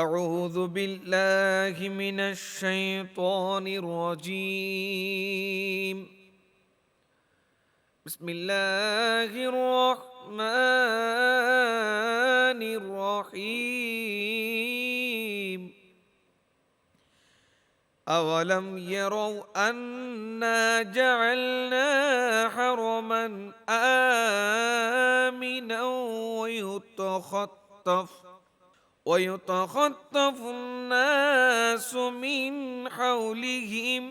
أعوذ بالله من الشيطان الرجيم. بسم الله الرحمن الرحيم. أولم يروا أنا جعلنا حرما آمنا ويتخطف الناس من حولهم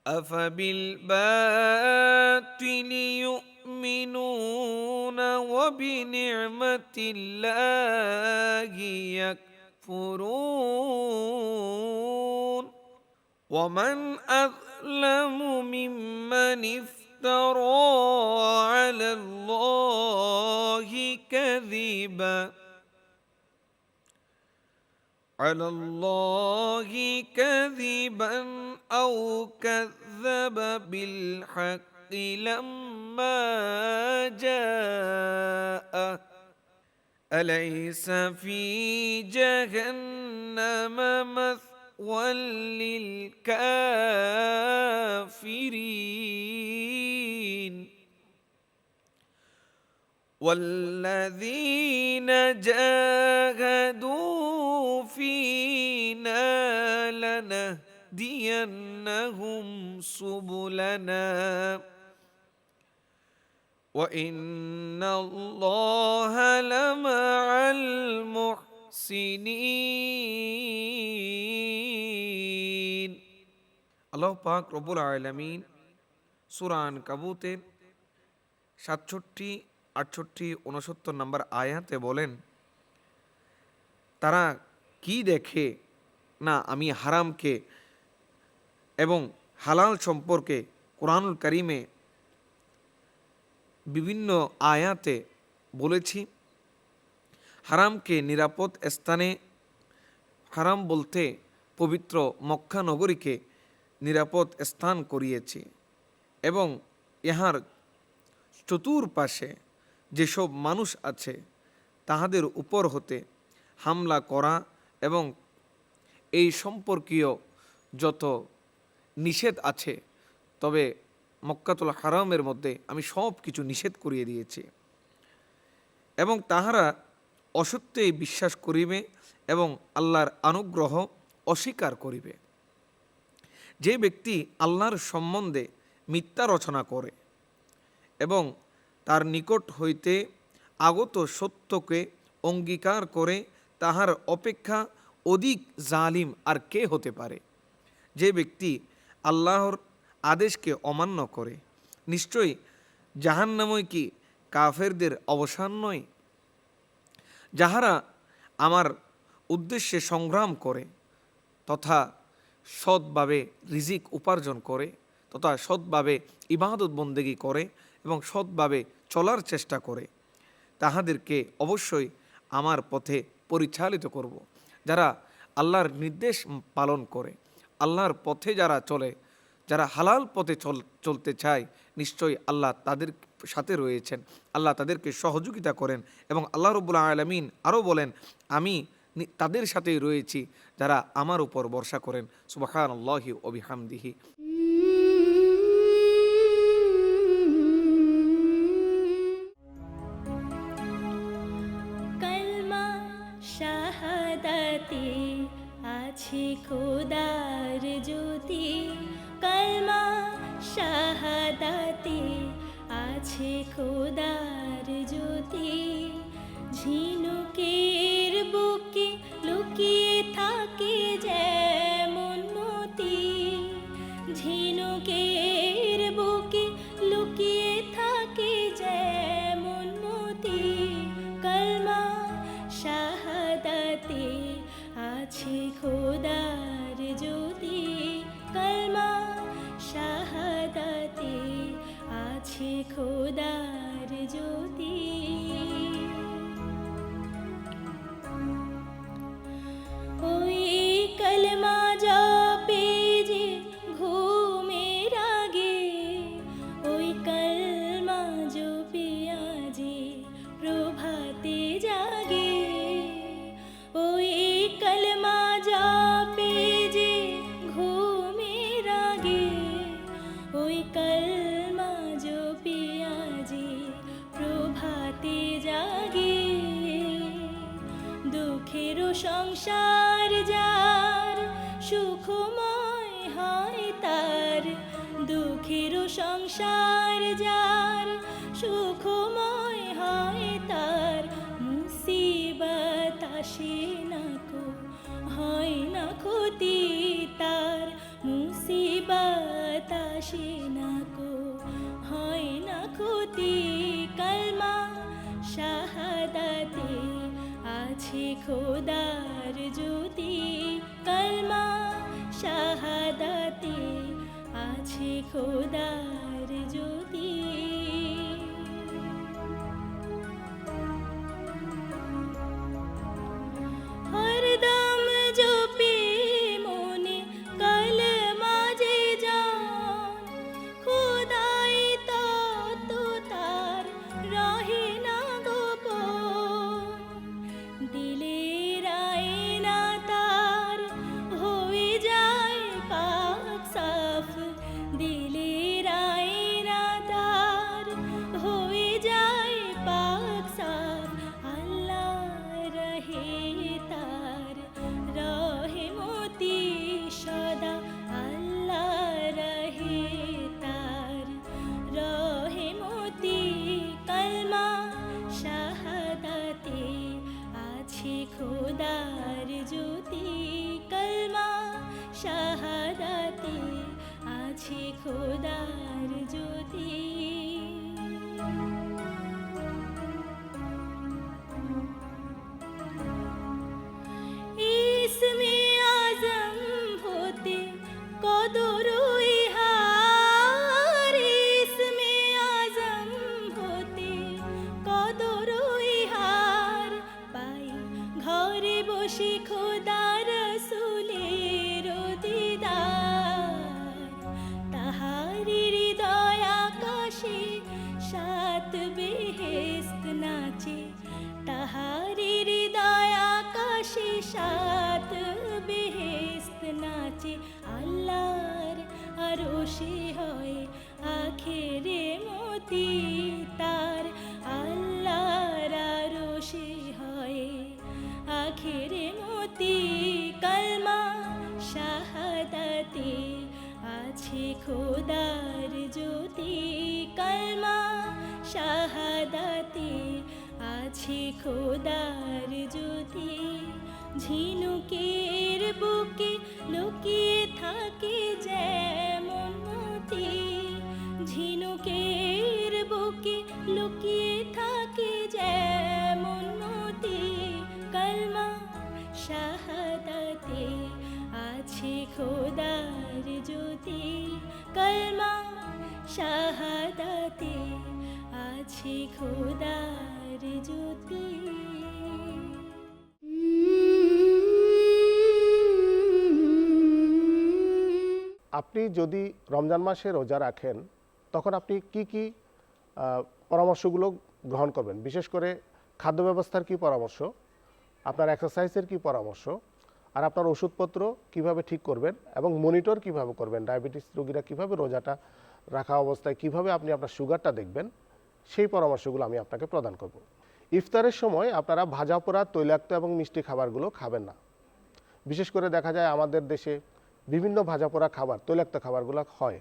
أفبالباطل يؤمنون وبنعمة الله يكفرون ومن أظلم ممن افترى على الله كذبا أو كذب بالحق لما جاءه أليس في جهنم مثوى للكافرين والذين جاهدوا فينا لنهدينهم سبلنا وإن الله لمع المحسنين. আল্লাহ পাক রব্বুল আলামিন সূরা আনকাবুতের 67, 68, 69 নম্বর আয়াতে বলেন, তারা কি দেখে না আমি হারামকে এবং হালাল সম্পর্কে কোরআনুল কারিমে বিভিন্ন আয়াতে বলেছি। হারামকে নিরাপদ স্থানে, হারাম বলতে পবিত্র মক্কা নগরীকে নিরাপদ স্থান করিয়েছি এবং ইহার চতুর্পাশে যেসব মানুষ আছে তাহাদের উপর হতে হামলা করা এবং এই সম্পর্কীয় যত নিষেধ আছে, তবে মক্কাতুল হারামের মধ্যে আমি সব কিছু নিষেধ করিয়ে দিয়েছি এবং তাহারা অসত্যেই বিশ্বাস করিবে এবং আল্লাহর অনুগ্রহ অস্বীকার করিবে। যে ব্যক্তি আল্লাহর সম্বন্ধে মিথ্যা রচনা করে এবং তার নিকট হইতে আগত সত্যকে অঙ্গীকার করে, তাহার অপেক্ষা অধিক জালিম আর কে হতে পারে? যে ব্যক্তি আল্লাহর আদেশকে অমান্য করে, নিশ্চয়ই জাহান্নামই কি কাফেরদের অবসান নয়? যাহারা আমার উদ্দেশ্যে সংগ্রাম করে তথা সৎভাবে রিজিক উপার্জন করে তথা সৎভাবে ইবাদত বন্দেগী করে এবং সৎভাবে চলার চেষ্টা করে, তাহাদেরকে অবশ্যই আমার পথে পরিচালিত করব। যারা আল্লাহর নির্দেশ পালন করে, আল্লাহর পথে যারা চলে, যারা হালাল পথে চলতে চায়, নিশ্চয়ই আল্লাহ তাদের সাথে রয়েছেন, আল্লাহ তাদেরকে সহযোগিতা করেন এবং আল্লাহ রাব্বুল আলামিন আরও বলেন, আমি তাদের সাথেই রয়েছি যারা আমার উপর ভরসা করেন। সুবহানাল্লাহি ওয়া বিহামদিহি। কলমা শাহাদাতে আছে খোদার জ্যোতি, কলমা শাহাদাতে আছে খোদার জ্যোতি। ঝিনুকের বুকে লুকিয়ে থাকে যেমন মতি, ঝিনুকের বুকে লুকিয়ে থাকে যেমন মতি, কলমা শাহাদাতে আছে খোদার জ্যোতি, কলমা শাহাদাতে আছে খোদার জ্যোতি। ওই কলমা জপে যে ঘুমের আগে, ওই কলমা জপে আজে প্রভাতে জাগে, সংসার যার সুখময় হয় তার মুসিবত আসে না কো, হয় না ক্ষতি তার মুসিবত আসে না কো, হয় না ক্ষতি। কলমা শাহাদাতে আছে খোদার জ্যোতি, কলমা শাহাদাতে আছে খোদার জ্যোতি। হরদম জপে মনে কলমা যে জান, খোদাই তত তার রহে না গোপন। দিলের আয়না তার হয়ে যায় পাক সাফ, দিলের আয়না তার হয়ে যায় পাক সাফ। আল্লাহ রহে তার রহেমতি সদা, আল্লাহ রহে তার রহেমতি। কলমা শাহাদাতে আছে খোদার জ্যোতি, কলমা শাহাদাতে আছে খোদার জ্যোতি। ইসমে আজম হতে কদর ইহার, ইসমে আজম হতে কদর ইহার। পাই ঘরে বসে খোদা রসুলের দিদার, তাহারি হৃদয় আকাশে সাত বেহেশত নাচে, তাহারি হৃদয় আকাশে সাত বেহেশত নাচে। আল্লাহর আরশে হয় আখেরে মতি তার, আল্লাহর আরশে হয় আখেরে মতি। কলমা শাহাদাতে আছে খোদার জ্যোতি, কলমা শাহাদাতে আছে খোদার জ্যোতি। ঝিনুকের বুকে লুকিয়ে থাকে যেমন মতি, ঝিনুকের বুকে লুকিয়ে থাকে যেমন মতি। কলমা শাহাদাতে আছে খোদার জ্যোতি, কলমা শাহাদাতে আছে খোদার জ্যোতি। আপনি যদি রমজান মাসে রোজা রাখেন তখন আপনি কি কি পরামর্শগুলো গ্রহণ করবেন? বিশেষ করে খাদ্য ব্যবস্থার কি পরামর্শ, আপনার এক্সারসাইজের কি পরামর্শ, আর আপনার ওষুধপত্র কিভাবে ঠিক করবেন এবং মনিটর কিভাবে করবেন, ডায়াবেটিস রোগীরা কিভাবে রোজাটা রাখা অবস্থায় কিভাবে আপনি আপনার সুগারটা দেখবেন, সেই পরামর্শগুলো আমি আপনাকে প্রদান করব। ইফতারের সময় আপনারা ভাজা পোড়া তৈলাক্ত এবং মিষ্টি খাবারগুলো খাবেন না। বিশেষ করে দেখা যায় আমাদের দেশে বিভিন্ন ভাজা পোড়া খাবার, তৈলাক্ত খাবারগুলো হয়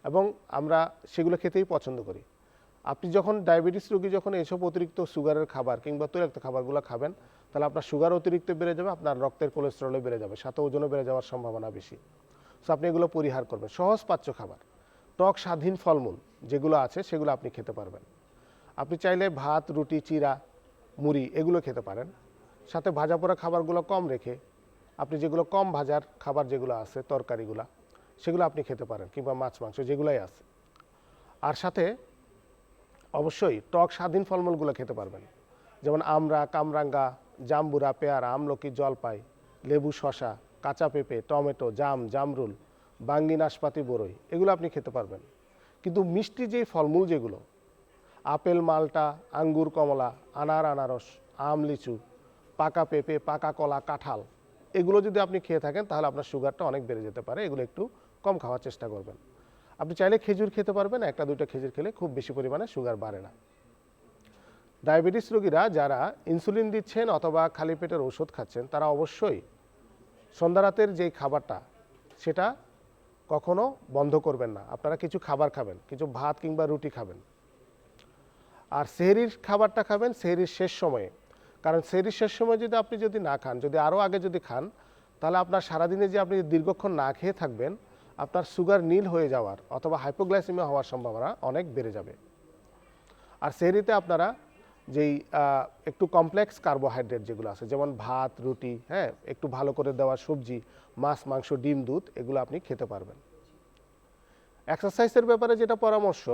এবং আমরা সেগুলো খেতেই পছন্দ করি। আপনি যখন ডায়াবেটিস রোগী যখন এইসব অতিরিক্ত সুগারের খাবার কিংবা তৈলাক্ত খাবারগুলো খাবেন, তাহলে আপনার সুগার অতিরিক্ত বেড়ে যাবে, আপনার রক্তের কোলেস্টেরলও বেড়ে যাবে, সাথে ওজনও বেড়ে যাওয়ার সম্ভাবনা বেশি। সো আপনি এগুলো পরিহার করবেন। সহজ পাচ্য খাবার, টক স্বাধীন ফলমূল যেগুলো আছে সেগুলো আপনি খেতে পারবেন। আপনি চাইলে ভাত, রুটি, চিরা, মুড়ি এগুলো খেতে পারেন। সাথে ভাজা পোড়া খাবারগুলো কম রেখে আপনি যেগুলো কম ভাজার খাবার যেগুলো আছে তরকারিগুলো সেগুলো আপনি খেতে পারেন, কিংবা মাছ মাংস যেগুলোই আছে। আর সাথে অবশ্যই টক স্বাধীন ফলমূলগুলো খেতে পারবেন, যেমন আমড়া, কামরাঙ্গা, জাম্বুরা, পেয়ারা, আমলকি, জলপাই, লেবু, শশা, কাঁচা পেঁপে, টমেটো, জাম, জামরুল, বাঙ্গি, নাশপাতি, বরই এগুলো আপনি খেতে পারবেন। কিন্তু মিষ্টি যে ফলমূল যেগুলো আপেল, মালটা, আঙ্গুর, কমলা, আনার, আনারস, আম, লিচু, পাকা পেঁপে, পাকা কলা, কাঁঠাল এগুলো যদি আপনি খেয়ে থাকেন তাহলে আপনার সুগারটা অনেক বেড়ে যেতে পারে। এগুলো একটু কম খাওয়ার চেষ্টা করবেন। আপনি চাইলে খেজুর খেতে পারবেন, একটা দুইটা খেজুর খেলে খুব বেশি পরিমাণে সুগার বাড়ে না। ডায়াবেটিস রোগীরা যারা ইনসুলিন দিচ্ছেন অথবা খালি পেটের ওষুধ খাচ্ছেন তারা অবশ্যই সন্ধ্যা রাতের যেই খাবারটা সেটা কখনো বন্ধ করবেন না। আপনারা কিছু খাবার খাবেন, কিছু ভাত কিংবা রুটি খাবেন। আর সেহরির খাবারটা খাবেন সেহরির শেষ সময়ে, কারণ সেহরির শেষ সময়ে আপনি যদি না খান, যদি আরও আগে যদি খান, তাহলে আপনার সারাদিনে যে আপনি দীর্ঘক্ষণ না খেয়ে থাকবেন, আপনার সুগার নীল হয়ে যাওয়ার অথবা হাইপোগ্লাইসেমিয়া হওয়ার সম্ভাবনা অনেক বেড়ে যাবে। আর সেহরিতে আপনারা যেই একটু কমপ্লেক্স কার্বোহাইড্রেট যেগুলো আছে, যেমন ভাত, রুটি, হ্যাঁ, একটু ভালো করে দেওয়া সবজি, মাছ, মাংস, ডিম, দুধ, এগুলো আপনি খেতে পারবেন। এক্সারসাইজের ব্যাপারে যেটা পরামর্শ,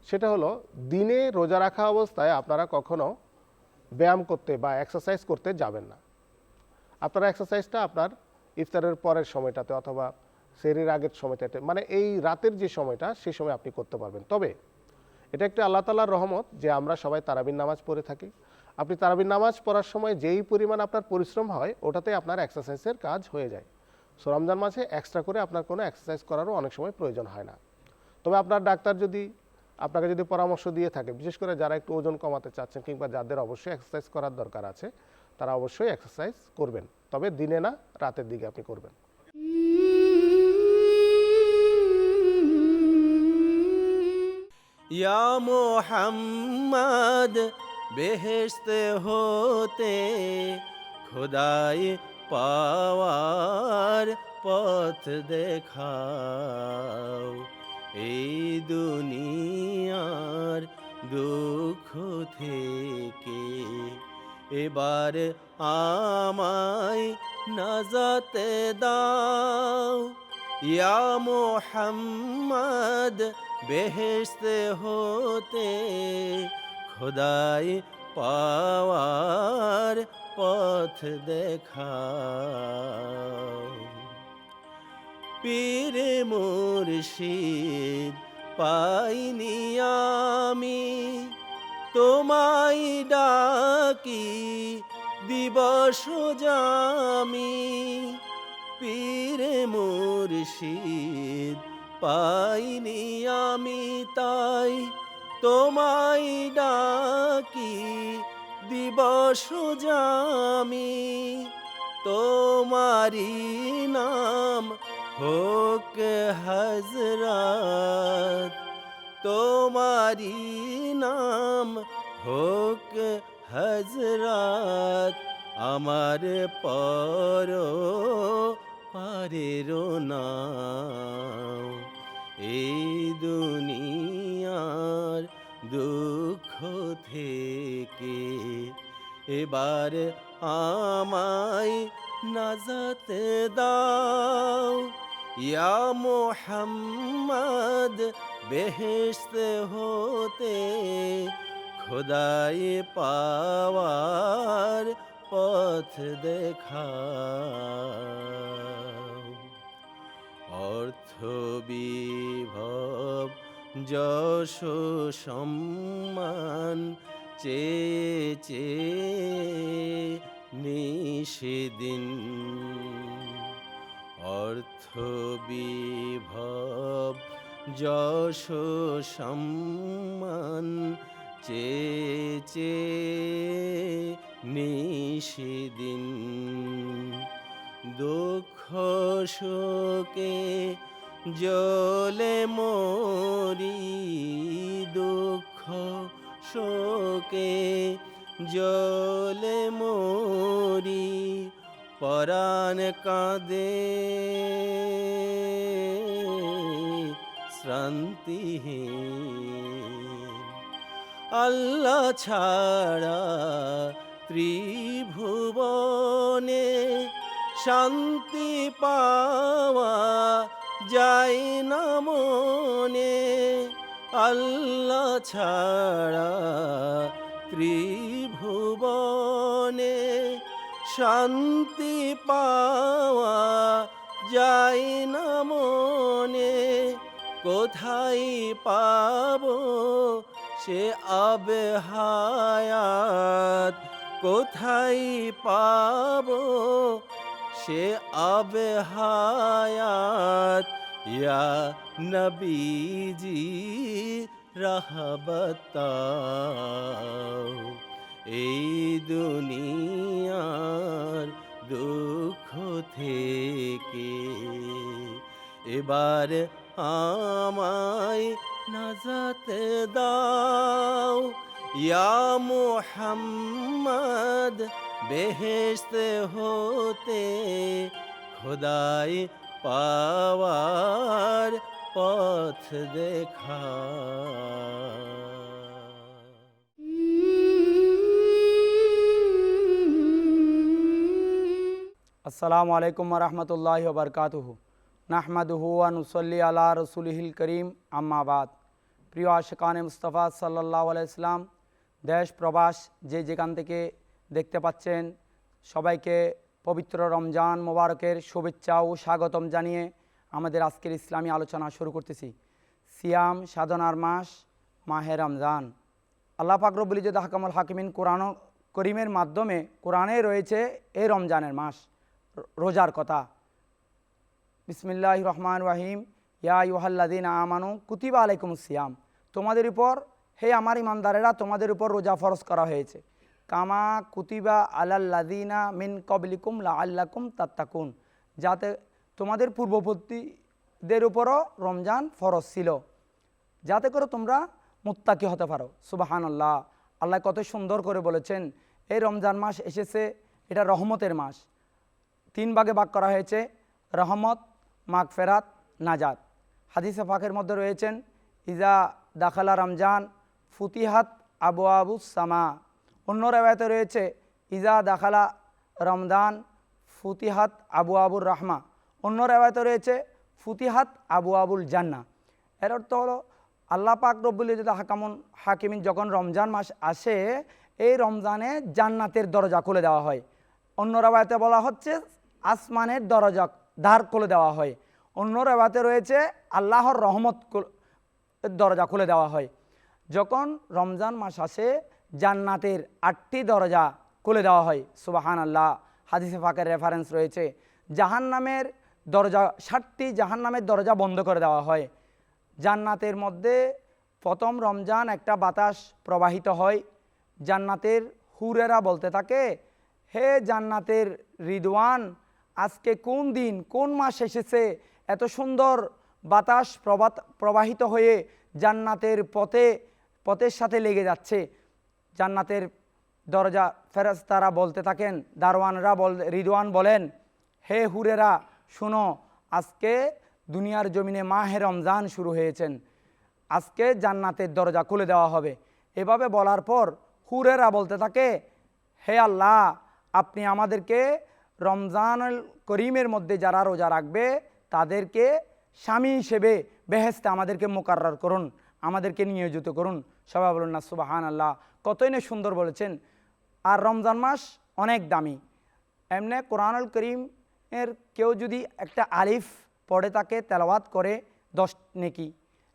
সেটা হলো দিনে রোজা রাখা অবস্থায় আপনারা কখনো ব্যায়াম করতে বা এক্সারসাইজ করতে যাবেন না। আপনারা এক্সারসাইজটা আপনার ইফতারের পরের সময়টাতে অথবা সেহরির আগের সময়টাতে, মানে এই রাতের যে সময়টা, সেই সময় আপনি করতে পারবেন। তবে এটা একটা আল্লাহ তাআলার রহমত যে আমরা সবাই তারাবির নামাজ পড়ে থাকি। আপনি তারাবির নামাজ পড়ার সময় যেই পরিমাণ আপনার পরিশ্রম হয়, ওটাতে আপনার এক্সারসাইজের কাজ হয়ে যায়। সো রমজান মাসে এক্সট্রা করে আপনার কোনো এক্সারসাইজ করারও অনেক সময় প্রয়োজন হয় না। তবে আপনার ডাক্তার আপনাকে যদি পরামর্শ দিয়ে থাকে, বিশেষ করে যারা একটু ওজন কমাতে চাচ্ছেন কিংবা যাদের অবশ্যই এক্সারসাইজ করার দরকার আছে, তারা অবশ্যই এক্সারসাইজ করবেন, তবে দিনে না, রাতের দিকে আপনি করবেন। ইয়া মোহাম্মদ বেহেশতে হতে খোদাই পাওয়ার পথ দেখাও, এই দুনিয়ার দুঃখ থেকে এবার আমায় নাজাতে দাও। ইয়া মোহাম্মদ বেহেশতে হতে খোদাই পাওয়ার পথ দেখাও। পীর মুর্শিদ পাইনি আমি, তোমায় ডাকি দিবস জামি। পীর মুর্শিদ পাইনি আমি, তাই তোমায় ডাকি দিবস জামি। তোমারি নাম হোক হযরত, তোমারি নাম হোক হযরত, আমার পর পারের নাম। এই দুনিয়ার দুঃখ থেকে এবার আমায় নাজাত দাও। ইয়া মোহাম্মদ বেহেশতে হতে খোদাই পাওয়ার পথ দেখাও। অর্থ বিভব যশ সম্মান চেয়ে চেয়ে নিষেদিন, অর্থ বিভব যশ সম্মান চেয়ে চেয়ে নিষেদিন। দুঃখ শোকে জ্বলে মরি, দুঃখ শোকে জ্বলে মরি, পরাণ কাঁদে শ্রান্তিহীন। আল্লাহ ছাড়া ত্রিভুবনে শান্তি পাওয়া যায় না মনে। আল্লাহ ছাড়া ত্রিভুবনে শান্তি পাওয়া যায় না মনে। কোথায় পাবো সে আবে হায়াত, কোথায় পাবো সে আবে হায়াত। ইয়া নবীজি রাহ বাতাও, এই দুনিয়ার দুঃখ থেকে এবার আমায় নাজাত দাও ইয়া মুহাম্মদ বেহেশত হতে খোদাই পাওয়ার পথ দেখা। আসসালামু আলাইকুম রহমতুল্লাহি ওবরকাতুহু নাহমাদুহু ওয়া নুসল্লি আলা রসুলিহিল করিম আম্মাবাদ। প্রিয় আশিকানে মুস্তাফা সাল্লাল্লাহু আলাইহি সাল্লাম, দেশ প্রবাস যে যেখান থেকে দেখতে পাচ্ছেন সবাইকে পবিত্র রমজান মোবারকের শুভেচ্ছা ও স্বাগতম জানিয়ে আমাদের আজকের ইসলামী আলোচনা শুরু করতেছি। সিয়াম সাধনার মাস মাহে রমজান। আল্লাহ পাক রব্বুল ইজ্জত হাকামুল হাকিমিন কোরআন করিমের মাধ্যমে কোরআনে রয়েছে এই রমজানের মাস রোজার কথা। বিসমিল্লাহির রহমানির রহিম। ইয়া আইয়ুহাল্লাযীনা আমানু কুতিবা আলাইকুমুস সিয়াম। তোমাদের উপর, হে আমার ইমানদারেরা, তোমাদের উপর রোজা ফরজ করা হয়েছে। কামা কুতিবা আলাল্লাযীনা মিন ক্বাবলিকুম লাআল্লাকুম তাত্তাকুন, যাতে তোমাদের পূর্ববর্তীদের উপরও রমজান ফরজ ছিল, যাতে করে তোমরা মুত্তাকি হতে পারো। সুবহানাল্লাহ। আল্লাহ কত সুন্দর করে বলেছেন, এই রমজান মাস এসেছে, এটা রহমতের মাস। তিন ভাগে ভাগ করা হয়েছে, রহমত, মাগফিরাত, নাজাত। হাদিসে পাকের মধ্যে রয়েছেন, ইজা দাখালা রমজান ফুতিহাত আবু আবুস সামা। অন্য রেওয়ায়তে রয়েছে, ইজা দাখালা রমজান ফুতিহাত আবু আবুর রহমা। অন্য রেওয়ায়তে রয়েছে, ফুতিহাত আবু আবুল জান্না। এর অর্থ হলো, আল্লাহ পাক রব্বুল ইজ্জত হাকিমিন যখন রমজান মাস আসে, এই রমজানে জান্নাতের দরজা খুলে দেওয়া হয়। অন্য রেওয়ায়তে বলা হচ্ছে আসমানের দ্বার খুলে দেওয়া হয়। অন্য রেওয়ায়তে রয়েছে আল্লাহর রহমত দরজা খুলে দেওয়া হয়। যখন রমজান মাস আসে, জান্নাতের 8টি দরজা খুলে দেওয়া হয়। সুবহানাল্লাহ। হাদিসে পাকের রেফারেন্স রয়েছে, জাহান্নামের দরজা 60টি জাহান্নামের দরজা বন্ধ করে দেওয়া হয়। জান্নাতের মধ্যে প্রথম রমজান একটা বাতাস প্রবাহিত হয়। জান্নাতের হুরেরা বলতে থাকে, হে জান্নাতের রিদওয়ান, আজকে কোন দিন, কোন মাস এসেছে, এত সুন্দর বাতাস প্রবাহিত হয়ে জান্নাতের পথের সাথে লেগে যাচ্ছে। জান্নাতের দরজা ফেরেশতারা বলতে থাকেন, দারওয়ানরা রিদওয়ান বলেন, হে হুরেরা শুনো, আজকে দুনিয়ার জমিনে মাহে রমজান শুরু হয়েছেন, আজকে জান্নাতের দরজা খুলে দেওয়া হবে। এভাবে বলার পর হুরেরা বলতে থাকে, হে আল্লাহ, আপনি আমাদেরকে রমজানুল করিমের মধ্যে যারা রোজা রাখবে তাদেরকে স্বামী হিসেবে বেহেশতে আমাদেরকে মুকাররর করুন, আমাদেরকে নিয়োজিত করুন। সবাই বলুন না সুবহানাল্লাহ। কতই না সুন্দর বলেছেন। আর রমজান মাস অনেক দামি। এমনি কোরআনুল করিমের কেউ যদি একটা আলিফ পড়ে তাকে তেলাওয়াত করে 10 নেকি,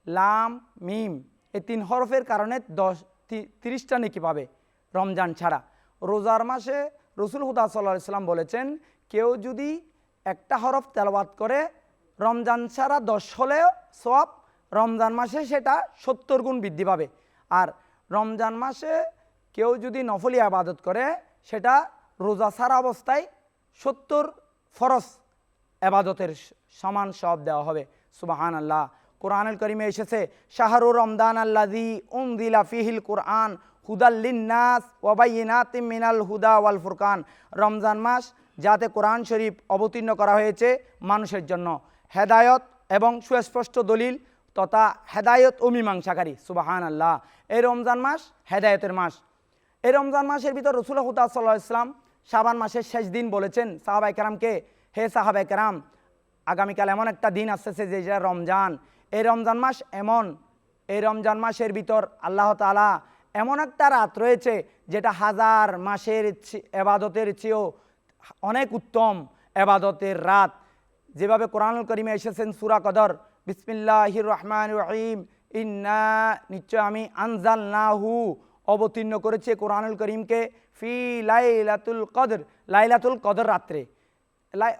লাম মিম এই 3 হরফের কারণে 30টা নেকি পাবে রমজান ছাড়া। রোজার মাসে রসুল হুদা সাল্লাল্লাহু আলাইহি সাল্লাম বলেছেন, কেউ যদি একটা হরফ তেলাওয়াত করে রমজান ছাড়া 10 হলেও সওয়াব, রমজান মাসে সেটা 70 গুণ বৃদ্ধি পাবে। আর রমজান মাসে কেউ যদি নফলি ইবাদত করে সেটা রোজা ছাড়া অবস্থায় 70 ফরজ ইবাদতের সমান সওয়াব দেওয়া হবে। সুবহানাল্লাহ। কোরআনুল কারীমে এসেছে, শাহরু রমদান আল্লাযী উনজিলা ফীহিল কুরআন হুদাল লিন্নাস ওয়া বাইয়িনাতিম মিনাল হুদা ওয়াল ফুরকান। রমজান মাস যাতে কোরআন শরীফ অবতীর্ণ করা হয়েছে মানুষের জন্য হেদায়ত এবং সুস্পষ্ট দলিল তথা হেদায়ত ও মীমাংসাকারী। সুবহানাল্লাহ। এই রমজান মাস হেদায়তের মাস। এই রমজান মাসের ভিতর রাসূল সাল্লাল্লাহু আলাইহি ওয়াসাল্লাম শাবান মাসের শেষ দিন বলেছেন সাহাবায়ে কেরামকে, হে সাহাবায়ে কেরাম, আগামীকাল এমন একটা দিন আসছে যেটা রমজান। এই রমজান মাস এমন, এই রমজান মাসের ভিতর আল্লাহ তাআলা এমন একটা রাত রয়েছে যেটা 1000 মাসের এবাদতের চেয়েও অনেক উত্তম এবাদতের রাত। যেভাবে কোরআনুল কারীমে এসেছেন সূরা কদর, বিসমিল্লাহির রহমানির রহিম, ইন্না নিশ্চয় আমি আনজালনাহু অবতীর্ণ করেছি কোরআনুল কারীমকে ফি লাইলাতুল কদর, লাইলাতুল কদর রাত্রে।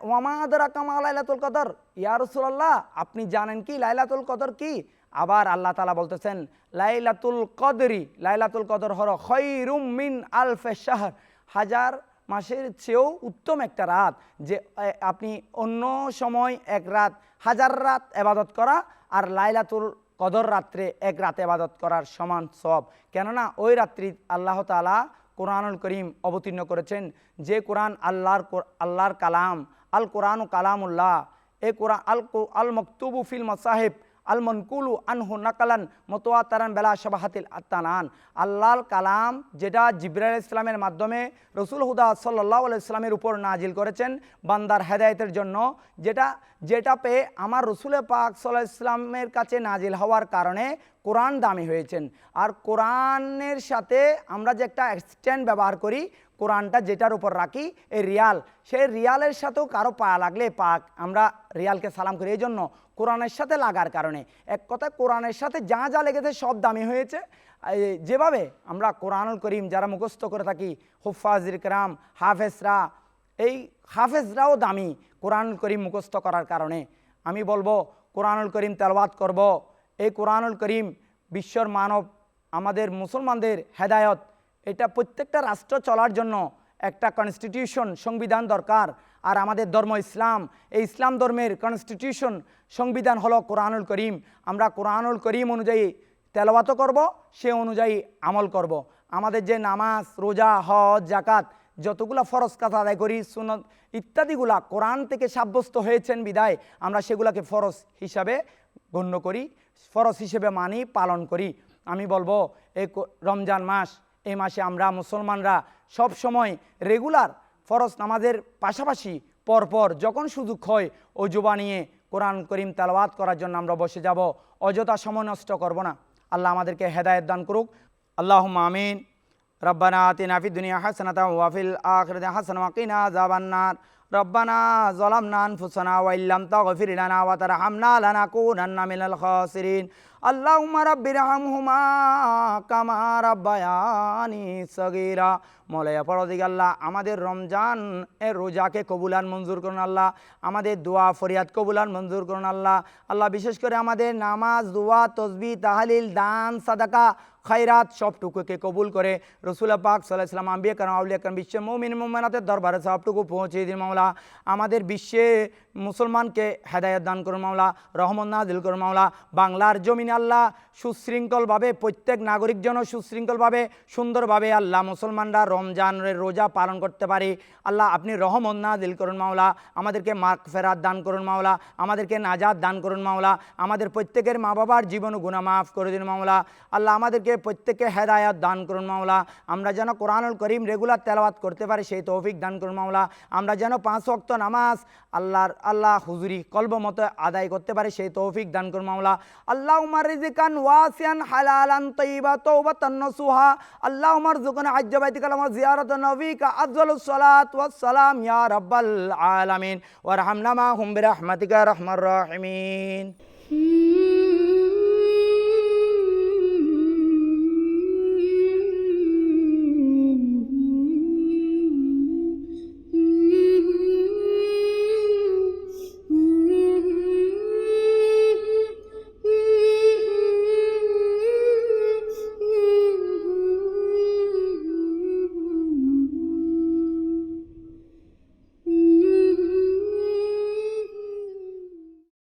ওয়ামা আদরাকা মা লাইলাতুল কদর, ইয়া রাসূলুল্লাহ আপনি জানেন কি লাইলাতুল কদর কি? আবার আল্লাহ তাআলা বলতেছেন, লাইলাতুল কদরি, লাইলাতুল কদর হলো খায়রুম মিন আলফি শাহর, 1000 মাসের চেয়েও উত্তম একটা রাত। যে আপনি অন্য সময় এক রাত হাজার রাত এবাদত করা আর লাইলাতুল কদর রাত্রে এক রাত এবাদত করার সমান সব। কেননা ওই রাত্রি আল্লাহ তাআলা কোরআনুল করিম অবতীর্ণ করেছেন, যে কোরআন আল্লাহর কালাম, আল কোরআন কালামুল্লাহ। এ কোরআন আল মকতুবু ফিল মাসাহিব আল মনকুলু আনহু নাকালান মুতাওয়াতিরান বেলা শাবাহাতিল আত্তানান। আল্লাহর কালাম যেটা জিবরাইল আলাইহিস সালামের মাধ্যমে রসুল হুদা সাল্লাল্লাহু আলাইহি সাল্লামের উপর নাজিল করেছেন বান্দার হেদায়েতের জন্য, যেটা পেয়ে আমার রসুল পাক সাল্লাল্লাহু আলাইহি সাল্লামের কাছে নাজিল হওয়ার কারণে কোরআন দামি হয়েছেন। আর কোরআনের সাথে আমরা যে একটা এক্সটেন্ড ব্যবহার করি, কোরআনটা যেটার উপর রাখি এই রিয়াল, সেই রিয়ালের সাথেও কারো পায়া লাগলে পাক আমরা রিয়ালকে সালাম করি। এই জন্য কোরআনের সাথে লাগার কারণে এক কথায় কোরআনের সাথে যা যা লেগেছে সব দামি হয়েছে। যেভাবে আমরা কোরআনুল করিম যারা মুখস্থ করে থাকি, হুফাজির কেরাম, হাফেজরা, এই হাফেজরাও দামি কোরআনুল করিম মুখস্থ করার কারণে। আমি বলবো কোরআনুল করিম তেলাওয়াত করব। এই কোরআনুল করিম বিশ্বর মানব আমাদের মুসলমানদের হেদায়ত, এটা প্রত্যেকটা রাষ্ট্র চলার জন্য একটা কনস্টিটিউশন সংবিধান দরকার। আর আমাদের ধর্ম ইসলাম, এই ইসলাম ধর্মের কনস্টিটিউশন সংবিধান হলো কোরআনুল করিম। আমরা কোরআনুল করিম অনুযায়ী তেলাওয়াতও করব, সে অনুযায়ী আমল করব। আমাদের যে নামাজ, রোজা, হজ, জাকাত যতগুলো ফরজ কাজ আদায় করি, সুন্নত ইত্যাদিগুলা কোরআন থেকে সাব্যস্ত হয়েছেন বিদায় আমরা সেগুলাকে ফরজ হিসাবে গণ্য করি, ফরজ হিসেবে মানি, পালন করি। আমি বলবো এই রমজান মাস, এই মাসে আমরা মুসলমানরা সব সময় রেগুলার ফরজ নামাজের পাশাপাশি পরপর যখন সুযোগ হয় অজু বানিয়ে কোরআন করিম তেলাওয়াত করার জন্য আমরা বসে যাব। অযথা সময় নষ্ট করব না। আল্লাহ আমাদেরকে হেদায়েত দান করুক। আল্লাহুম্মা আমিন। রব্বানা আতিনা ফিদ দুনিয়া হাসানাতাও ওয়া ফিল আখিরাতি হাসানাতাও ওয়া কিনা আযাবান নার। রব্বানা যালামনা আনফুসানা ওয়া ইল্লাম তাগফির লানা ওয়া তারহামনা লানাকুনান্না মিনাল খাসিরিন। আল্লাহুম্মা রাব্বিরহামহুমা কামা রাব্বায়ানি সগীরা। মৌলায়া পরদিগাল্লাহ আমাদের রমজান এর রোজাকে কবুলান মঞ্জুর করুন আল্লাহ। আমাদের দোয়া ফরিয়াদ কবুলান মঞ্জুর করুন আল্লাহ। আল্লাহ বিশেষ করে আমাদের নামাজ, দোয়া, তসবিহ, তাহলিল, দান, সাদাকা, খায়রাত সবটুকুকে কবুল করে রসুল পাক সাল্লাল্লাহু আলাইহি ওয়াসাল্লাম, আম্বিয়া কারাম, আউলিয়া কারাম, বিশ্বের মুমিন মুমিনাতের দরবারে সবটুকু পৌঁছে দিন মাওলা। আমাদের বিশ্বে মুসলমানকে হেদায়েত দান করুন মাওলা, রহমত নাজিল করুন মাওলা। বাংলার জমিনে আল্লাহ সুশৃঙ্খলভাবে প্রত্যেক নাগরিক যেন সুশৃঙ্খলভাবে সুন্দরভাবে আল্লাহ মুসলমানরা রমজানের রোজা পালন করতে পারে। আল্লাহ আপনি রহমত নাজিল করুন মাওলা। আমাদেরকে মাগফিরাত দান করুন মাওলা, আমাদেরকে নাজাত দান করুন মাওলা। আমাদের প্রত্যেকের মা বাবার জীবন ও গুনাহ মাফ করে দিন মাওলা। আল্লাহ আমাদেরকে প্রত্যেককে হেদায়েত দান করুন মাওলা। আমরা যেন কোরআনুল করিম রেগুলার তেলাওয়াত করতে পারি সেই তৌফিক দান করুন মাওলা। আমরা যেন 5 ওয়াক্ত নামাজ আল্লাহ হুজুরি কলব মতো আদায় করতে পারি সেই তৌফিক দান করুন মাওলা। আল্লাহুম্মা রিজকান ওয়াসিয়ান হালালান তাইয়্যিবা তাওবাতান নাসুহা। আল্লাহুম্মা রযুকনা হজ্জ বাইতিকা ওয়া জিয়ারাত নবিকা আফজালুস সালাত ওয়াস সালাম ইয়া রাব্বাল আলামিন ওয়ারহামনা মাহুম বিরহমাতিকা রহমার রাহিমিন।